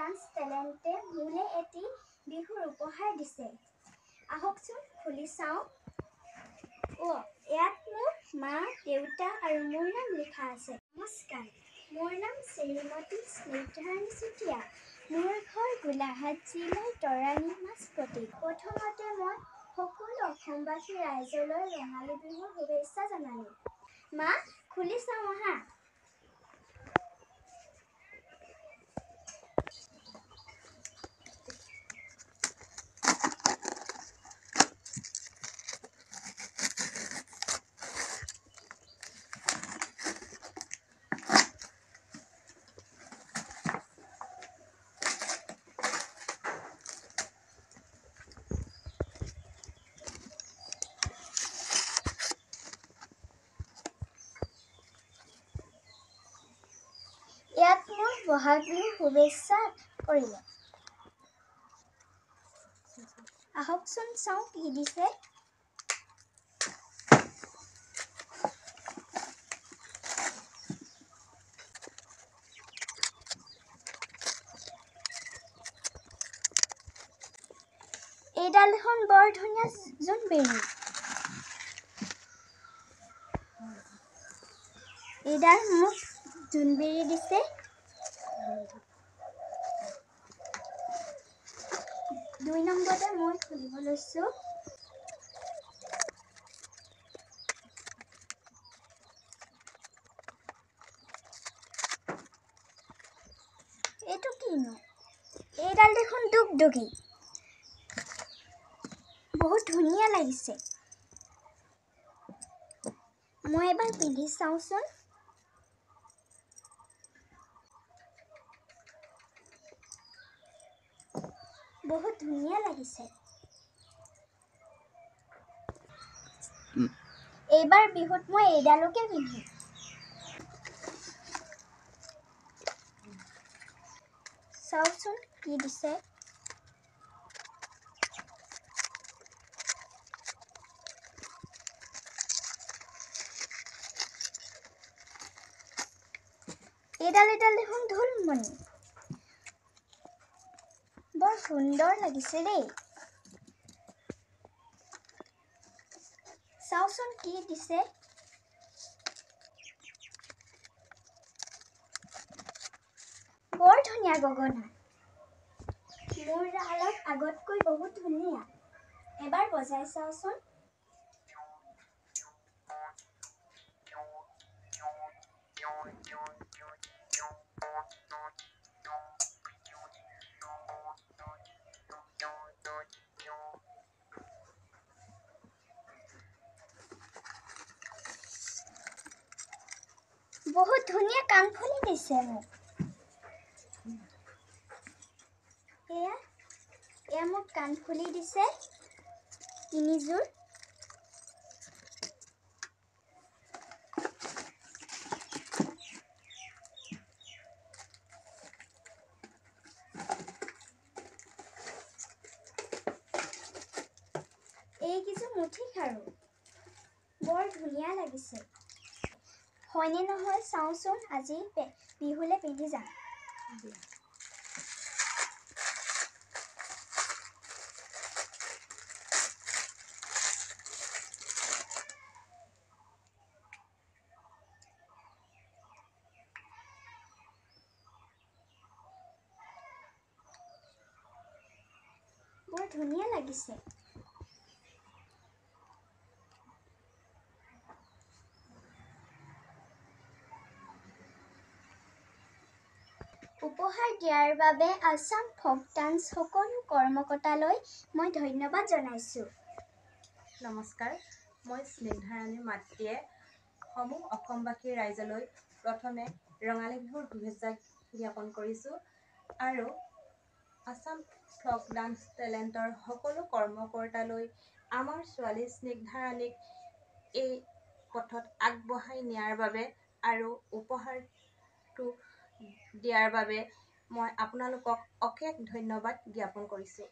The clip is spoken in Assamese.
ডান্স টেলেণ্টে মোলে এটি বিহুৰ উপহাৰ দিছে। আহকচোন খুলি চাওঁ। ইয়াত মোৰ মা, দেউতা আৰু মোৰ নাম লিখা আছে। নমস্কাৰ, মোৰ নাম শ্ৰীমতী স্নিগ্ধাৰাণী চুতীয়া। মোৰ ঘৰ গোলাঘাট জিলাৰ তৰাণী মাছপট্টি। প্ৰথমতে মই সকলো অসমবাসী ৰাইজলৈ ৰঙালী বিহুৰ শুভেচ্ছা জনালোঁ। মা, খুলি চাওঁ আহা। ইয়াত মোৰ বহাগ বিহুৰ শুভেচ্ছা কৰিলে। আহকচোন চাওঁ কি দিছে। এইডাল দেখোন বৰ ধুনীয়া জোনবেৰী। এইডাল মোক জোনবেৰী দিছে। দুই নম্বৰতে মই খুলিব লৈছোঁ। এইটো কিনো? এইডাল দেখোন দুগদুগী। বহুত ধুনীয়া লাগিছে। মই এবাৰ পিন্ধি চাওঁচোন। বহুত ধুনীয়া লাগিছে। এইবাৰ বিহুত মই এইডালকে পিন্ধিম। চাওঁচোন কি দিছে। এইডাল দেখোন ঢোলমণি। বৰ সুন্দৰ লাগিছে দেই। চাওঁচোন কি দিছে। বৰ ধুনীয়া গগনা। মোৰ ডালত আগতকৈ বহুত ধুনীয়া। এবাৰ বজাই চাওঁচোন। বহুত ধুনীয়া কাণফুলি দিছে মোক। এয়া মোক কাণফুলি দিছে 3 যোৰ। এইকেইযোৰ মুঠি খাৰু। বৰ ধুনীয়া লাগিছে। হয়নে নহয় চাওঁচোন, আজি বিহুলৈ পিন্ধি যাম। বৰ ধুনীয়া লাগিছে। উপহাৰ দিয়াৰ বাবে আসাম ফক ডান্স সকলো কৰ্মকৰ্তালৈ মই ধন্যবাদ জনাইছোঁ। নমস্কাৰ, মই স্নিগ্ধাৰাণীৰ মাতৃয়ে সমূহ অসমবাসী ৰাইজলৈ প্ৰথমে ৰঙালী বিহুৰ শুভেচ্ছা জ্ঞাপন কৰিছোঁ আৰু আসাম ফক ডান্স টেলেণ্টৰ সকলো কৰ্মকৰ্তালৈ আমাৰ ছোৱালী স্নিগ্ধাৰাণীক এই পথত আগবঢ়াই নিয়াৰ বাবে আৰু উপহাৰটো দিয়াৰ বাবে মই আপোনালোকক অশেষ ধন্যবাদ জ্ঞাপন কৰিছোঁ।